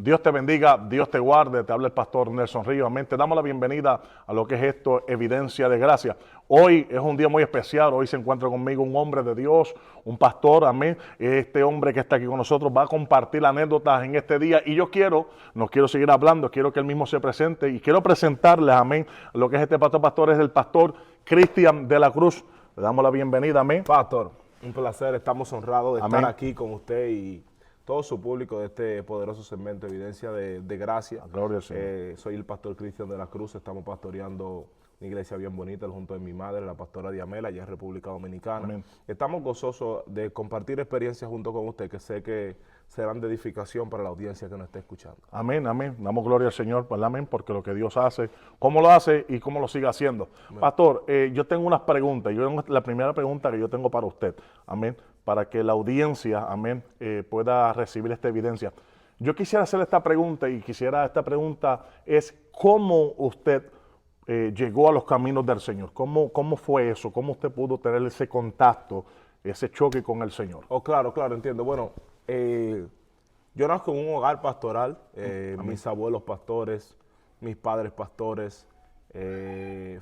Dios te bendiga, Dios te guarde, te habla el pastor Nelson Ríos. Amén. Te damos la bienvenida a lo que es esto, Evidencia de Gracia. Hoy es un día muy especial, hoy se encuentra conmigo un hombre de Dios, un pastor, amén. Este hombre que está aquí con nosotros va a compartir anécdotas en este día y no quiero seguir hablando, quiero que él mismo se presente y quiero presentarles, amén, lo que es este pastor es el pastor Cristian de la Cruz. Le damos la bienvenida, amén. Pastor, un placer, estamos honrados de Amén. estar aquí con usted y todo su público de este poderoso segmento Evidencia de Gracia. Gloria al Señor. Soy el pastor Cristian de la Cruz, estamos pastoreando una iglesia bien bonita junto de mi madre, la pastora Diamela, allá en República Dominicana. Amén. Estamos gozosos de compartir experiencias junto con usted, que sé que serán de edificación para la audiencia que nos esté escuchando. Amén, amén. Damos gloria al Señor, pues, amén, porque lo que Dios hace, cómo lo hace y cómo lo sigue haciendo. Amén. Pastor, yo tengo unas preguntas. La primera pregunta que yo tengo para usted, amén, para que la audiencia, amén, pueda recibir esta evidencia. Yo quisiera hacer esta pregunta esta pregunta es, ¿cómo usted llegó a los caminos del Señor? ¿Cómo fue eso? ¿Cómo usted pudo tener ese contacto, ese choque con el Señor? Oh, claro, entiendo. Bueno, yo nazco en un hogar pastoral, mis abuelos pastores, mis padres pastores,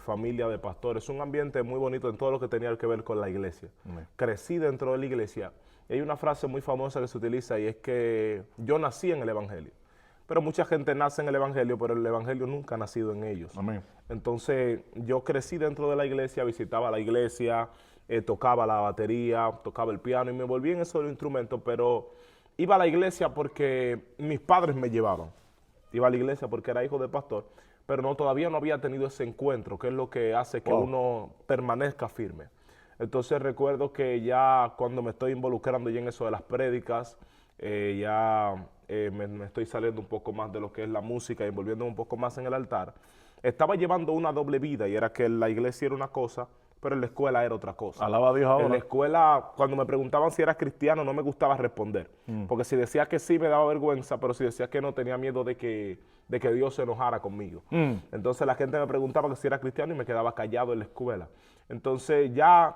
familia de pastores, un ambiente muy bonito en todo lo que tenía que ver con la iglesia. Amén. Crecí dentro de la iglesia. Y hay una frase muy famosa que se utiliza y es que yo nací en el Evangelio. Pero mucha gente nace en el Evangelio, pero el Evangelio nunca ha nacido en ellos. Amén. Entonces yo crecí dentro de la iglesia, visitaba la iglesia, tocaba la batería, tocaba el piano y me volví en esos instrumentos, pero iba a la iglesia porque mis padres me llevaban. Iba a la iglesia porque era hijo de pastor, pero todavía no había tenido ese encuentro, que es lo que hace que uno permanezca firme. Entonces recuerdo que ya cuando me estoy involucrando ya en eso de las prédicas, me estoy saliendo un poco más de lo que es la música y envolviéndome un poco más en el altar, estaba llevando una doble vida y era que la iglesia era una cosa, pero en la escuela era otra cosa. Alaba a Dios ahora. En la escuela, cuando me preguntaban si era cristiano, no me gustaba responder. Porque si decía que sí, me daba vergüenza, pero si decía que no, tenía miedo de que Dios se enojara conmigo. Entonces la gente me preguntaba que si era cristiano y me quedaba callado en la escuela. Entonces ya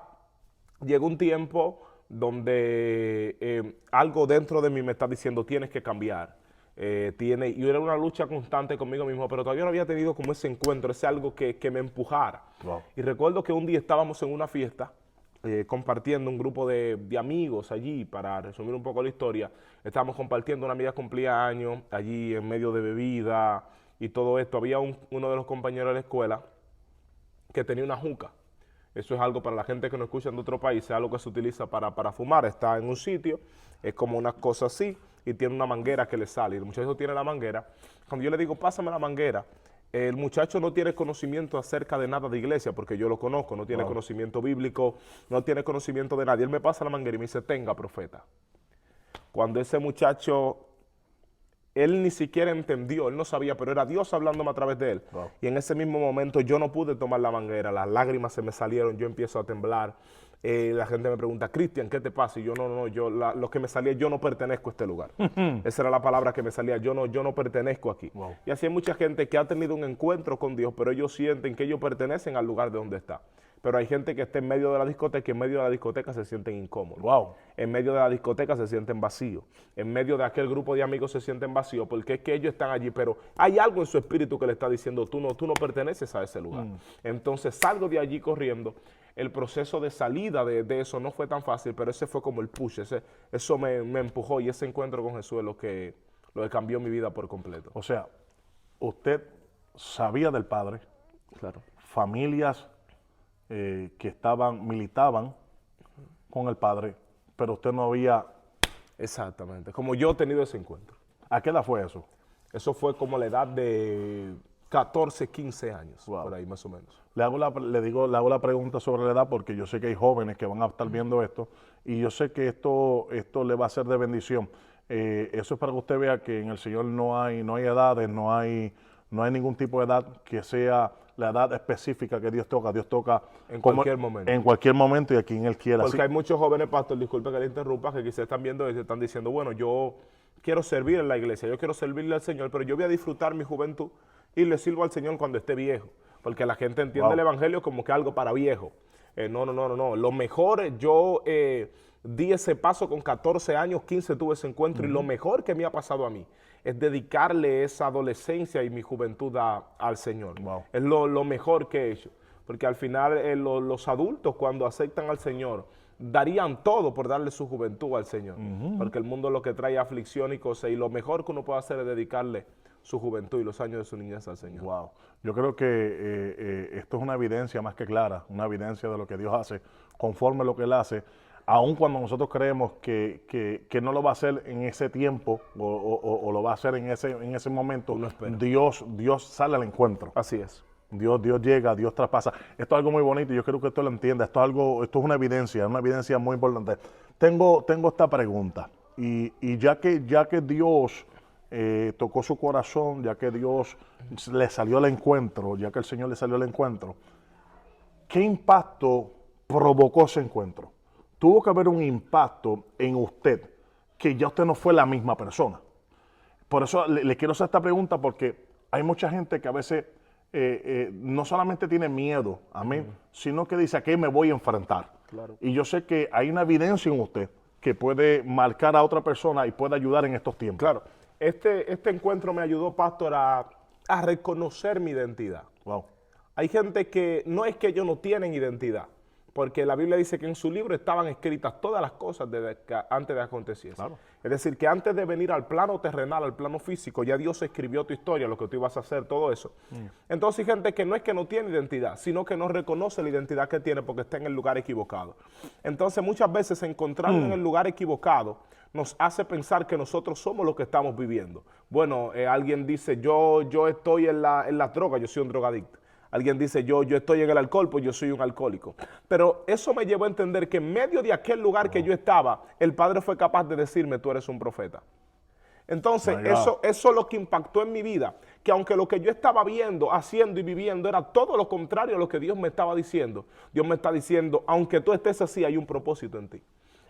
llegó un tiempo donde algo dentro de mí me está diciendo, tienes que cambiar. Y era una lucha constante conmigo mismo, pero todavía no había tenido como ese encuentro, ese algo que me empujara. Wow. Y recuerdo que un día estábamos en una fiesta, compartiendo un grupo de amigos allí, para resumir un poco la historia, estábamos compartiendo, una amiga cumplía años, allí en medio de bebida y todo esto, había uno de los compañeros de la escuela que tenía una juca. Eso es algo para la gente que no escucha de otro país, es algo que se utiliza para fumar. Está en un sitio, es como una cosa así, y tiene una manguera que le sale. Y el muchacho tiene la manguera. Cuando yo le digo, pásame la manguera, el muchacho no tiene conocimiento acerca de nada de iglesia, porque yo lo conozco, no tiene conocimiento bíblico, no tiene conocimiento de nadie. Él me pasa la manguera y me dice, tenga, profeta. Cuando ese muchacho, él ni siquiera entendió, él no sabía, pero era Dios hablándome a través de él. Wow. Y en ese mismo momento yo no pude tomar la manguera, las lágrimas se me salieron, yo empiezo a temblar. La gente me pregunta, Cristian, ¿qué te pasa? Y yo, lo que me salía, yo no pertenezco a este lugar. Esa era la palabra que me salía, yo no pertenezco aquí. Wow. Y así hay mucha gente que ha tenido un encuentro con Dios, pero ellos sienten que ellos pertenecen al lugar de donde está. Pero hay gente que está en medio de la discoteca y en medio de la discoteca se sienten incómodos. Wow. En medio de la discoteca se sienten vacíos. En medio de aquel grupo de amigos se sienten vacíos porque es que ellos están allí, pero hay algo en su espíritu que le está diciendo, tú no perteneces a ese lugar. Entonces salgo de allí corriendo. El proceso de salida de eso no fue tan fácil, pero ese fue como el push. Eso me empujó y ese encuentro con Jesús es lo que cambió mi vida por completo. O sea, usted sabía del Padre, Claro. familias que militaban con el Padre, pero usted no había... Exactamente. Como yo he tenido ese encuentro. ¿A qué edad fue eso? Eso fue como la edad de 14, 15 años, por ahí más o menos. Le hago la pregunta sobre la edad porque yo sé que hay jóvenes que van a estar viendo esto y yo sé que esto le va a ser de bendición. Eso es para que usted vea que en el Señor no hay edades, no hay ningún tipo de edad que sea la edad específica que Dios toca. Dios toca en cualquier momento. En cualquier momento y a quien Él quiera. Porque hay muchos jóvenes, pastor, disculpe que le interrumpa, que quizás están viendo y están diciendo, bueno, yo quiero servir en la iglesia, yo quiero servirle al Señor, pero yo voy a disfrutar mi juventud y le sirvo al Señor cuando esté viejo. Porque la gente entiende el evangelio como que algo para viejo. No. Lo mejor, yo di ese paso con 14 años, 15 tuve ese encuentro y lo mejor que me ha pasado a mí es dedicarle esa adolescencia y mi juventud al Señor. Wow. Es lo mejor que he hecho. Porque al final los adultos cuando aceptan al Señor darían todo por darle su juventud al Señor. Porque el mundo lo que trae aflicción y cosas y lo mejor que uno puede hacer es dedicarle su juventud y los años de su niñez al Señor. Wow. Yo creo que esto es una evidencia más que clara, una evidencia de lo que Dios hace, conforme a lo que Él hace, aun cuando nosotros creemos que no lo va a hacer en ese tiempo o lo va a hacer en ese momento, Uno espera. Dios sale al encuentro. Así es. Dios llega, Dios traspasa. Esto es algo muy bonito y yo creo que esto lo entienda. Esto es una evidencia muy importante. Tengo esta pregunta y ya que Dios tocó su corazón, ya que Dios le salió al encuentro, ya que el Señor le salió al encuentro, ¿qué impacto provocó ese encuentro? Tuvo que haber un impacto en usted, que ya usted no fue la misma persona. Por eso le quiero hacer esta pregunta, porque hay mucha gente que a veces no solamente tiene miedo, amén, sino que dice, ¿a qué me voy a enfrentar? Claro. Y yo sé que hay una evidencia en usted que puede marcar a otra persona y puede ayudar en estos tiempos. Claro. Este encuentro me ayudó, pastor, a reconocer mi identidad. Wow. Hay gente que no es que ellos no tienen identidad, porque la Biblia dice que en su libro estaban escritas todas las cosas antes de acontecer. Claro. Es decir, que antes de venir al plano terrenal, al plano físico, ya Dios escribió tu historia, lo que tú ibas a hacer, todo eso. Entonces hay gente que no es que no tiene identidad, sino que no reconoce la identidad que tiene porque está en el lugar equivocado. Entonces muchas veces encontrarnos en el lugar equivocado nos hace pensar que nosotros somos lo que estamos viviendo. Bueno, alguien dice, yo estoy en las drogas, yo soy un drogadicto. Alguien dice, yo estoy en el alcohol, pues yo soy un alcohólico. Pero eso me llevó a entender que en medio de aquel lugar que yo estaba, el Padre fue capaz de decirme, tú eres un profeta. Entonces, eso es lo que impactó en mi vida, que aunque lo que yo estaba viendo, haciendo y viviendo era todo lo contrario a lo que Dios me estaba diciendo, Dios me está diciendo, aunque tú estés así, hay un propósito en ti.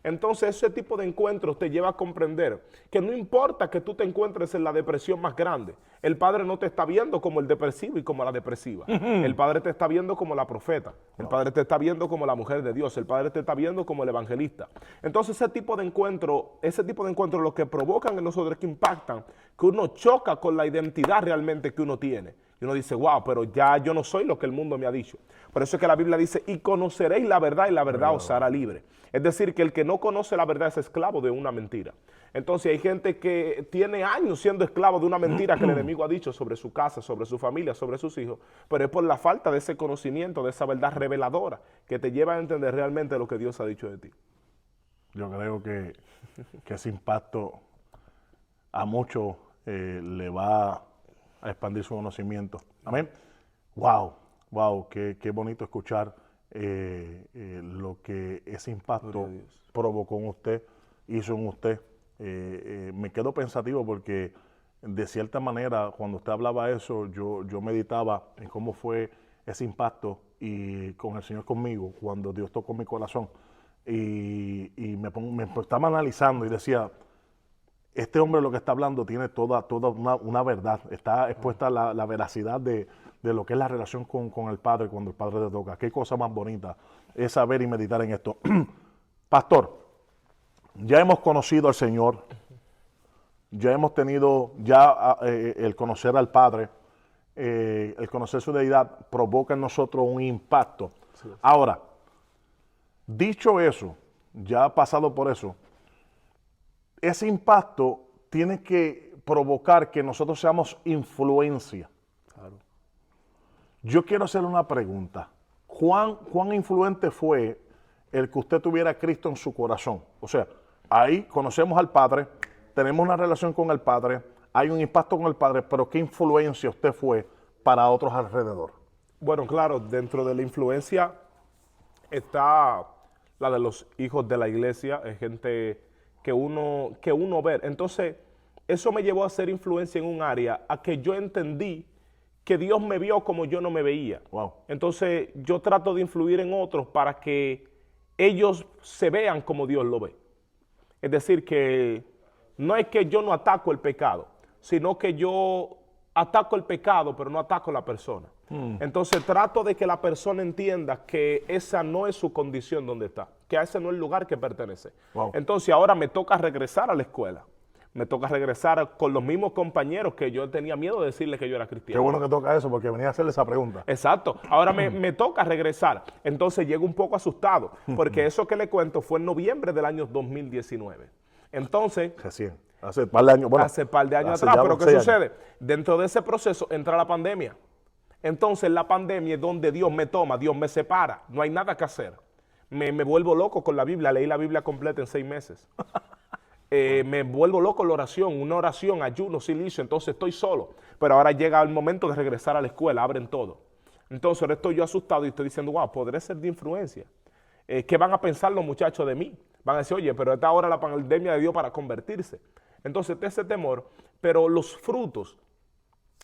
Entonces ese tipo de encuentros te lleva a comprender que no importa que tú te encuentres en la depresión más grande, el Padre no te está viendo como el depresivo y como la depresiva. El Padre te está viendo como la profeta, el Padre te está viendo como la mujer de Dios, el Padre te está viendo como el evangelista. Entonces ese tipo de encuentros lo que provocan en nosotros es que impactan, que uno choca con la identidad realmente que uno tiene. Y uno dice, wow, pero ya yo no soy lo que el mundo me ha dicho. Por eso es que la Biblia dice, y conoceréis la verdad y la verdad os hará libre. Es decir, que el que no conoce la verdad es esclavo de una mentira. Entonces hay gente que tiene años siendo esclavo de una mentira que el enemigo ha dicho sobre su casa, sobre su familia, sobre sus hijos, pero es por la falta de ese conocimiento, de esa verdad reveladora que te lleva a entender realmente lo que Dios ha dicho de ti. Yo creo que ese impacto a muchos le va a expandir su conocimiento. Amén. Wow, qué bonito escuchar lo que ese impacto provocó en usted, hizo en usted. Me quedo pensativo porque de cierta manera cuando usted hablaba eso, yo meditaba en cómo fue ese impacto y con el Señor conmigo, cuando Dios tocó mi corazón y me estaba analizando y decía, este hombre lo que está hablando tiene toda una verdad, está expuesta la veracidad de lo que es la relación con el Padre cuando el Padre te toca. Qué cosa más bonita es saber y meditar en esto. Pastor, ya hemos conocido al Señor, ya hemos tenido el conocer al Padre, el conocer su deidad provoca en nosotros un impacto. Sí. Ahora, dicho eso, ya pasado por eso, ese impacto tiene que provocar que nosotros seamos influencia. Claro. Yo quiero hacerle una pregunta. ¿Cuán influente fue el que usted tuviera a Cristo en su corazón? O sea, ahí conocemos al Padre, tenemos una relación con el Padre, hay un impacto con el Padre, pero ¿qué influencia usted fue para otros alrededor? Bueno, claro, dentro de la influencia está la de los hijos de la iglesia, es gente que uno ve. Entonces, eso me llevó a hacer influencia en un área a que yo entendí que Dios me vio como yo no me veía. Wow. Entonces, yo trato de influir en otros para que ellos se vean como Dios lo ve. Es decir, que no es que yo no ataco el pecado, sino que yo ataco el pecado, pero no ataco la persona. Entonces trato de que la persona entienda que esa no es su condición donde está, que a ese no es el lugar que pertenece. Wow. Entonces ahora me toca regresar a la escuela. Me toca regresar con los mismos compañeros que yo tenía miedo de decirles que yo era Qué cristiano. bueno que toca eso, porque venía a hacerle esa pregunta. Exacto. Ahora me toca regresar. Entonces llego un poco asustado, porque eso que le cuento fue en noviembre del año 2019. Entonces, Recién, hace un par de años. Bueno, hace un par de años hace atrás, ya pero ¿qué 6 años. sucede? Dentro de ese proceso entra la pandemia. Entonces la pandemia es donde Dios me toma, Dios me separa, no hay nada que hacer. Me vuelvo loco con la Biblia, leí la Biblia completa en 6 meses. Me vuelvo loco en la oración, una oración, ayuno, silicio, entonces estoy solo. Pero ahora llega el momento de regresar a la escuela, abren todo. Entonces ahora estoy yo asustado y estoy diciendo, wow, podré ser de influencia. ¿Qué van a pensar los muchachos de mí? Van a decir, oye, pero esta hora la pandemia de Dios para convertirse. Entonces está ese temor, pero los frutos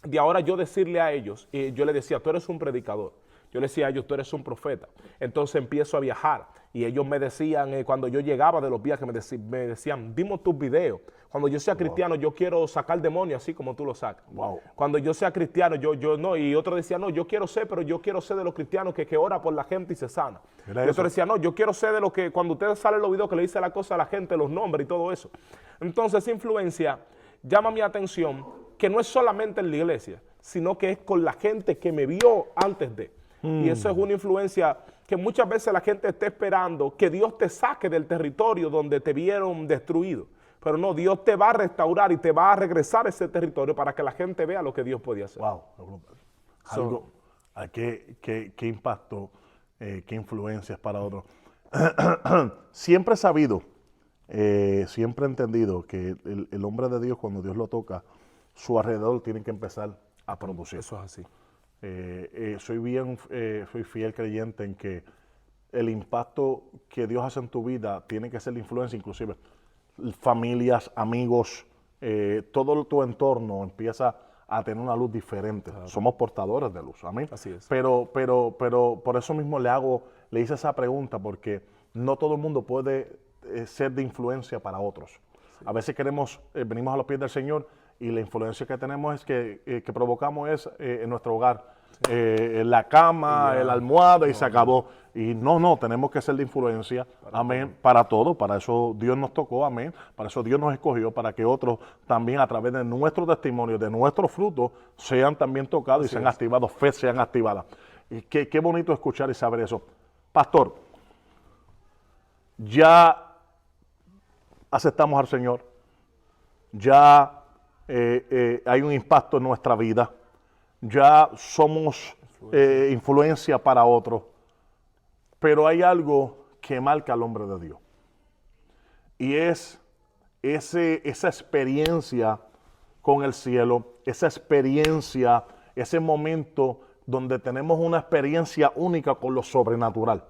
de ahora yo decirle a ellos, yo les decía, tú eres un predicador. Yo les decía a ellos, tú eres un profeta. Entonces empiezo a viajar y ellos me decían, cuando yo llegaba de los viajes, me decían, vimos tus videos. Cuando yo sea cristiano, yo quiero sacar demonios así como tú lo sacas. Wow. Cuando yo sea cristiano, yo no. Y otro decía, no, yo quiero ser, pero yo quiero ser de los cristianos que ora por la gente y se sana. Mira Y otro eso. decía, no, yo quiero ser de los que cuando ustedes salen los videos que le dice la cosa a la gente, los nombres y todo eso. Entonces esa influencia llama mi atención, que no es solamente en la iglesia, sino que es con la gente que me vio antes de. Y eso es una influencia que muchas veces la gente está esperando que Dios te saque del territorio donde te vieron destruido. Pero no, Dios te va a restaurar y te va a regresar a ese territorio para que la gente vea lo que Dios podía hacer. Wow. Algo, qué impacto, qué influencias para otros. Siempre he sabido, siempre he entendido que el hombre de Dios, cuando Dios lo toca, su alrededor tiene que empezar a producir. Eso es así. Soy fiel creyente en que el impacto que Dios hace en tu vida tiene que ser la influencia, inclusive familias, amigos, todo tu entorno empieza a tener una luz diferente. Claro. Somos portadores de luz, amén. Así es. Pero por eso mismo le hice esa pregunta, porque no todo el mundo puede ser de influencia para otros. Sí. A veces venimos a los pies del Señor y la influencia que tenemos es que provocamos es en nuestro hogar, sí. En la cama, en la almohada y se acabó. Y no, tenemos que ser de influencia, amén, para todo. Para eso Dios nos tocó, amén. Para eso Dios nos escogió, para que otros también a través de nuestro testimonio, de nuestros frutos, sean también tocados y sean activados, fe sean activadas. Y qué bonito escuchar y saber eso. Pastor, ya aceptamos al Señor, ya hay un impacto en nuestra vida, ya somos influencia para otros, pero hay algo que marca al hombre de Dios, y es esa experiencia con el cielo, esa experiencia, ese momento donde tenemos una experiencia única con lo sobrenatural.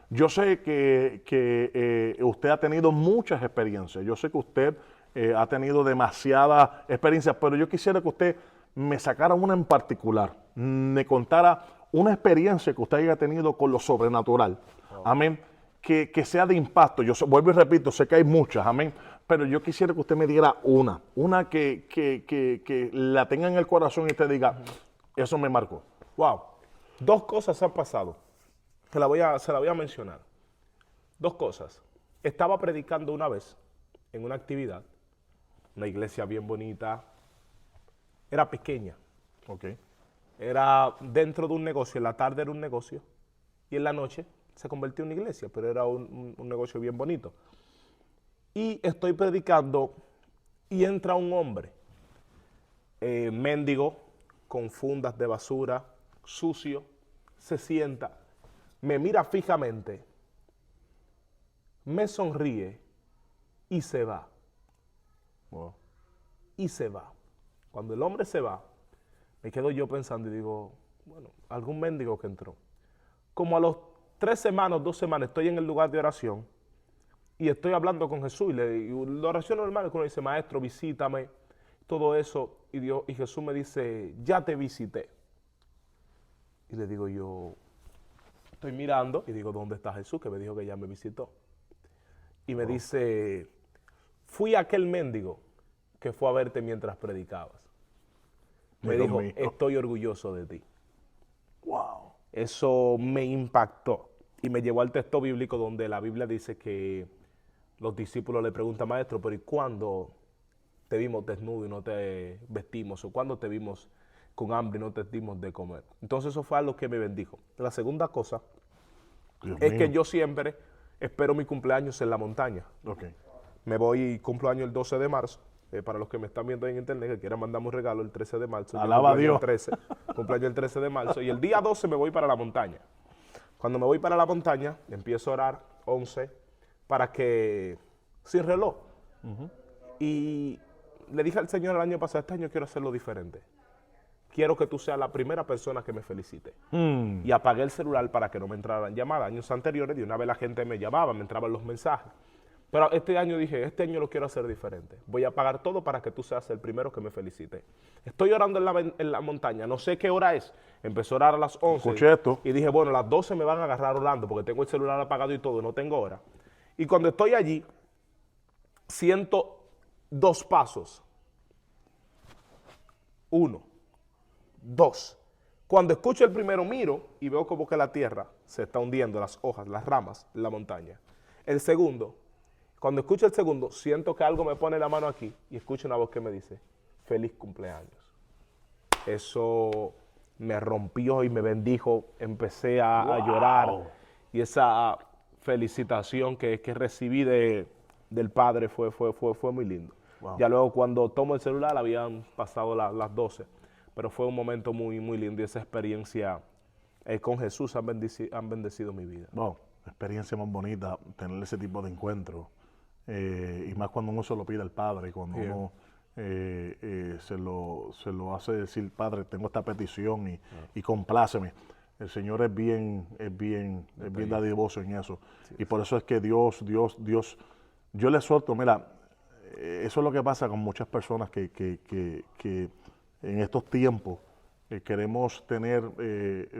Yo sé que usted ha tenido muchas experiencias, yo sé que usted ha tenido demasiadas experiencias, pero yo quisiera que usted me sacara una en particular, me contara una experiencia que usted haya tenido con lo sobrenatural, amén, que sea de impacto. Yo vuelvo y repito, sé que hay muchas, amén, pero yo quisiera que usted me diera una que la tenga en el corazón y usted diga, eso me marcó. Wow, 2 cosas han pasado, se la voy a mencionar. 2 cosas. Estaba predicando una vez en una actividad, una iglesia bien bonita, era pequeña. Okay. Era dentro de un negocio, en la tarde era un negocio y en la noche se convirtió en una iglesia, pero era un negocio bien bonito. Y estoy predicando y entra un hombre, mendigo, con fundas de basura, sucio, se sienta, me mira fijamente, me sonríe y se va. Wow. Y se va. Cuando el hombre se va, me quedo yo pensando y digo, bueno, algún mendigo que entró. Como a los 3 semanas, 2 semanas, estoy en el lugar de oración y estoy hablando con Jesús. Y la oración normal es que uno dice, maestro, visítame, todo eso. Y Jesús me dice, ya te visité. Y le digo yo, estoy mirando y digo, ¿dónde está Jesús? Que me dijo que ya me visitó. Y me dice, fui aquel mendigo que fue a verte mientras predicabas. Me dijo, estoy orgulloso de ti. eso me impactó y me llevó al texto bíblico donde la Biblia dice que los discípulos le preguntan, maestro, pero ¿y cuándo te vimos desnudo y no te vestimos? ¿O cuándo te vimos con hambre y no te dimos de comer? Entonces eso fue algo que me bendijo. La segunda cosa Dios es mío. que yo siempre espero mi cumpleaños en la montaña. Ok. Me voy y cumplo año el 12 de marzo. Para los que me están viendo en internet, que quieran mandarme un regalo el 13 de marzo. Yo Alaba a cumplo año Dios. el 13, cumpleaños el 13 de marzo. Y el día 12 me voy para la montaña. Cuando me voy para la montaña, empiezo a orar 11 para que, sin reloj. Y le dije al Señor el año pasado, este año quiero hacerlo diferente. Quiero que tú seas la primera persona que me felicite. Y apagué el celular para que no me entraran llamadas. Años anteriores, de una vez la gente me llamaba, me entraban los mensajes. Pero este año dije, este año lo quiero hacer diferente. Voy a apagar todo para que tú seas el primero que me felicite. Estoy orando en la montaña, no sé qué hora es. Empecé a orar a las 11. Escuché esto. Y dije, bueno, a las 12 me van a agarrar orando porque tengo el celular apagado y todo, no tengo hora. Y cuando estoy allí, siento 2 pasos. 1, 2. Cuando escucho el primero, miro y veo como que la tierra se está hundiendo, las hojas, las ramas de la montaña. El segundo, cuando escucho el segundo, siento que algo me pone la mano aquí y escucho una voz que me dice, feliz cumpleaños. Eso me rompió y me bendijo, empecé a llorar y esa felicitación que recibí del Padre fue muy lindo. Wow. Ya luego cuando tomo el celular habían pasado las 12, pero fue un momento muy, muy lindo y esa experiencia con Jesús han bendecido mi vida. Wow, experiencia más bonita tener ese tipo de encuentro. Y más cuando uno se lo pide al Padre, cuando uno se lo hace decir, Padre, tengo esta petición y compláceme. El Señor es bien dadivoso en eso. Y por eso es que Dios, yo le suelto, mira, eso es lo que pasa con muchas personas que en estos tiempos queremos tener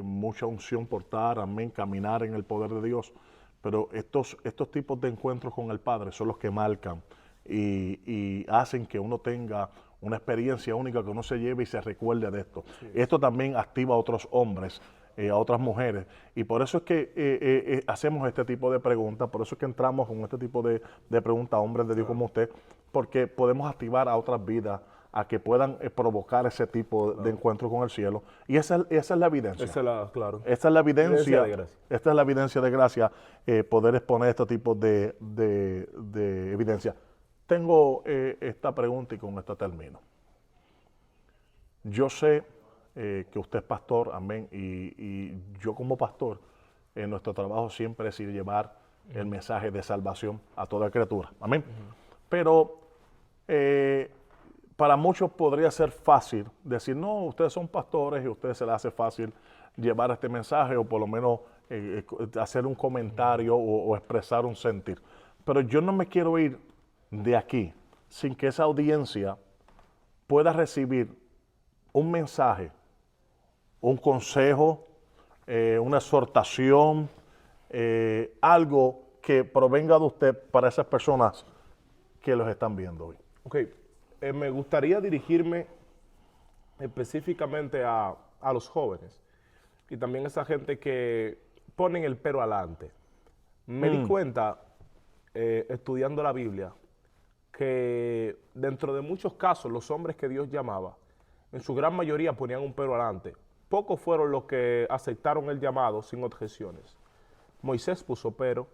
mucha unción por dar, amén, caminar en el poder de Dios. Pero estos tipos de encuentros con el Padre son los que marcan y hacen que uno tenga una experiencia única, que uno se lleve y se recuerde de esto. Sí. Esto también activa a otros hombres, a otras mujeres. Y por eso es que hacemos este tipo de preguntas, por eso es que entramos con este tipo de preguntas a hombres de Dios como usted, porque podemos activar a otras vidas a que puedan provocar ese tipo de encuentro con el cielo. Y esa es la evidencia. Claro. Esta es la evidencia de gracia. Esta es la evidencia de gracia, poder exponer este tipo de evidencia. Tengo esta pregunta y con esta termino. Yo sé que usted es pastor, amén, y yo como pastor, nuestro trabajo siempre es ir llevar el mensaje de salvación a toda criatura, amén. Pero para muchos podría ser fácil decir, no, ustedes son pastores y a ustedes se les hace fácil llevar este mensaje o por lo menos hacer un comentario o expresar un sentir. Pero yo no me quiero ir de aquí sin que esa audiencia pueda recibir un mensaje, un consejo, una exhortación, algo que provenga de usted para esas personas que los están viendo hoy. Ok, me gustaría dirigirme específicamente a los jóvenes y también a esa gente que ponen el pero adelante. Me di cuenta, estudiando la Biblia, que dentro de muchos casos los hombres que Dios llamaba, en su gran mayoría ponían un pero adelante. Pocos fueron los que aceptaron el llamado sin objeciones. Moisés puso pero,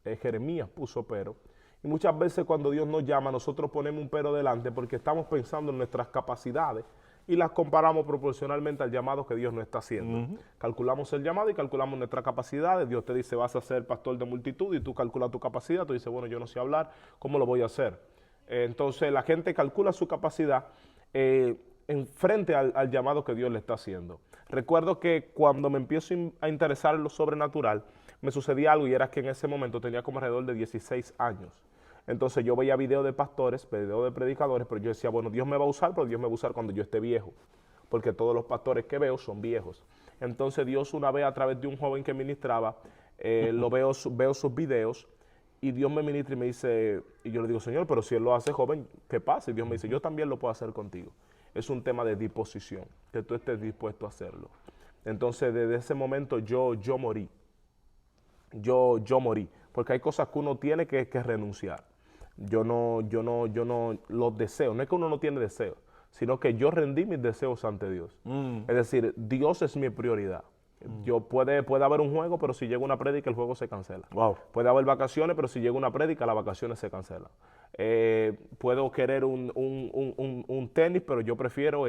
Jeremías puso pero. Y muchas veces cuando Dios nos llama, nosotros ponemos un pero delante porque estamos pensando en nuestras capacidades y las comparamos proporcionalmente al llamado que Dios nos está haciendo. Calculamos el llamado y calculamos nuestras capacidades. Dios te dice, vas a ser pastor de multitud y tú calculas tu capacidad. Tú dices, bueno, yo no sé hablar, ¿cómo lo voy a hacer? Entonces la gente calcula su capacidad en frente al llamado que Dios le está haciendo. Recuerdo que cuando me empiezo a interesar en lo sobrenatural, me sucedía algo y era que en ese momento tenía como alrededor de 16 años. Entonces yo veía videos de pastores, videos de predicadores, pero yo decía, bueno, Dios me va a usar, pero Dios me va a usar cuando yo esté viejo, porque todos los pastores que veo son viejos. Entonces Dios una vez a través de un joven que ministraba, veo sus videos y Dios me ministra y me dice, y yo le digo, Señor, pero si Él lo hace joven, ¿qué pasa? Y Dios me dice, yo también lo puedo hacer contigo. Es un tema de disposición, que tú estés dispuesto a hacerlo. Entonces, desde ese momento yo morí. Yo morí. Porque hay cosas que uno tiene que renunciar. Yo no los deseo. No es que uno no tiene deseos, sino que yo rendí mis deseos ante Dios. Es decir, Dios es mi prioridad. Puede haber un juego, pero si llega una prédica, el juego se cancela. Wow. Puede haber vacaciones, pero si llega una prédica, las vacaciones se cancelan. Puedo querer un tenis, pero yo prefiero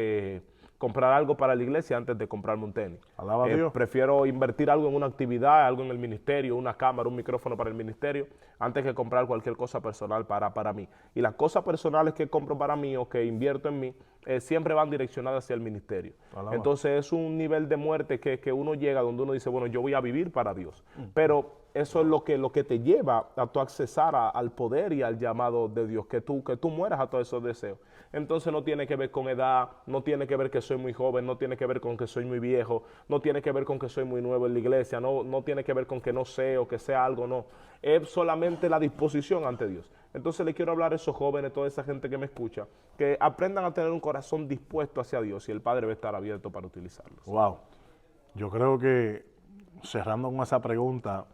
comprar algo para la iglesia antes de comprarme un tenis. Alaba a Dios. Prefiero invertir algo en una actividad, algo en el ministerio, una cámara, un micrófono para el ministerio, antes que comprar cualquier cosa personal para mí. Y las cosas personales que compro para mí o que invierto en mí, siempre van direccionadas hacia el ministerio. Alaba. Entonces es un nivel de muerte que uno llega donde uno dice, bueno, yo voy a vivir para Dios. Pero eso es lo que te lleva a tu accesar al poder y al llamado de Dios, que tú mueras a todos esos deseos. Entonces no tiene que ver con edad, no tiene que ver que soy muy joven, no tiene que ver con que soy muy viejo, no tiene que ver con que soy muy nuevo en la iglesia, no tiene que ver con que no sé o que sea algo, no. Es solamente la disposición ante Dios. Entonces le quiero hablar a esos jóvenes, toda esa gente que me escucha, que aprendan a tener un corazón dispuesto hacia Dios y el Padre va a estar abierto para utilizarlos. Wow. Yo creo que, cerrando con esa pregunta,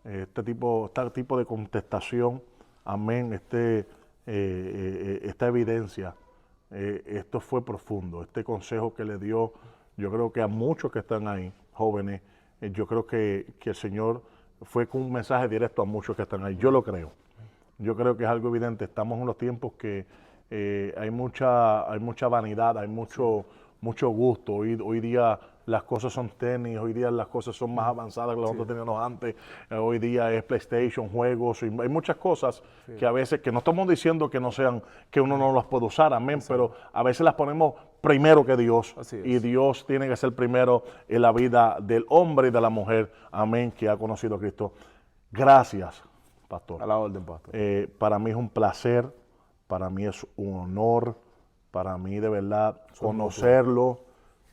este tipo de contestación, amén, esta evidencia, esto fue profundo. Este consejo que le dio, yo creo que a muchos que están ahí, jóvenes, yo creo que el Señor fue con un mensaje directo a muchos que están ahí. Yo lo creo. Yo creo que es algo evidente. Estamos en unos tiempos que hay mucha vanidad, hay mucho gusto. Hoy día las cosas son tenis, hoy día las cosas son más avanzadas que las nosotros teníamos antes. Hoy día es PlayStation, juegos, y hay muchas cosas que a veces, que no estamos diciendo que no sean, que uno no las puede usar, amén, pero a veces las ponemos primero que Dios. Y Dios tiene que ser primero en la vida del hombre y de la mujer, amén, que ha conocido a Cristo. Gracias, pastor. A la orden, pastor. Para mí es un placer, para mí es un honor, para mí de verdad conocerlo,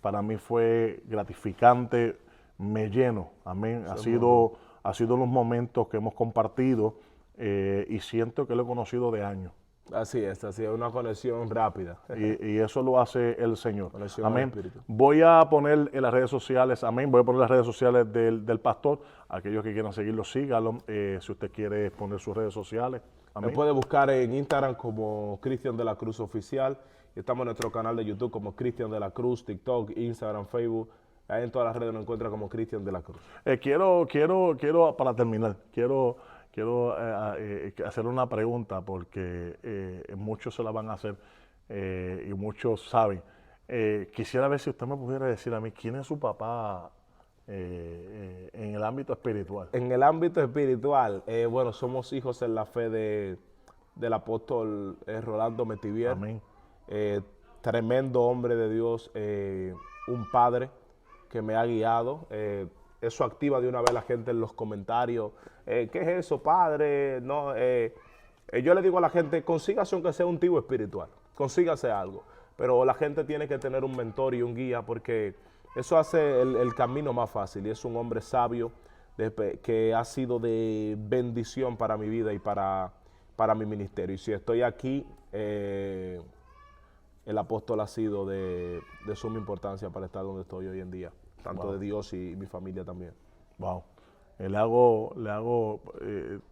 para mí fue gratificante, me lleno, amén. Ha sido los momentos que hemos compartido y siento que lo he conocido de años. Así es, una conexión rápida. Y eso lo hace el Señor. Conexión Amén. al Espíritu. Voy a poner en las redes sociales, amén, voy a poner las redes sociales del pastor. Aquellos que quieran seguirlo, síganlo. Si usted quiere poner sus redes sociales. Me Amén. puede buscar en Instagram como Cristian de la Cruz Oficial. Y estamos en nuestro canal de YouTube como Cristian de la Cruz, TikTok, Instagram, Facebook. Ahí en todas las redes nos encuentra como Cristian de la Cruz. Quiero para terminar, quiero hacer una pregunta porque muchos se la van a hacer y muchos saben. Quisiera ver si usted me pudiera decir a mí quién es su papá en el ámbito espiritual. En el ámbito espiritual, bueno, somos hijos en la fe del apóstol Rolando Metivier. Amén. Tremendo hombre de Dios, un padre que me ha guiado. Eso activa de una vez la gente en los comentarios. ¿Qué es eso, padre? No, yo le digo a la gente, consígase aunque sea un tío espiritual, consígase algo. Pero la gente tiene que tener un mentor y un guía porque eso hace el camino más fácil. Y es un hombre sabio que ha sido de bendición para mi vida y para mi ministerio. Y si estoy aquí, el apóstol ha sido de suma importancia para estar donde estoy hoy en día, tanto de Dios y mi familia también. Wow.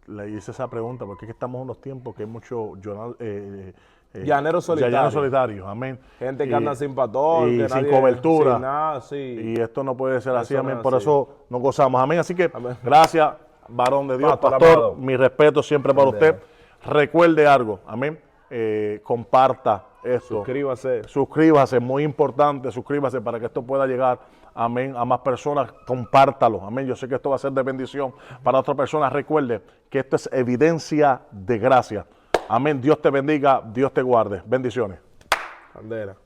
Le hice esa pregunta porque es que estamos en unos tiempos que hay mucho llaneros solitarios, amén. Gente que anda sin pastor, y que sin nadie, cobertura. sin nada, sí. Y esto no puede ser así, Eso amén. no es Por así. eso nos gozamos, amén. Así que Amén. gracias, varón de Dios, Pastor pastor. amado. Mi respeto siempre para usted. Recuerde algo, amén. Comparta esto. Suscríbase, muy importante, suscríbase para que esto pueda llegar, amén, a más personas. Compártalo, amén. Yo sé que esto va a ser de bendición para otras personas. Recuerde que esto es evidencia de gracia. Amén. Dios te bendiga, Dios te guarde. Bendiciones. Bandera.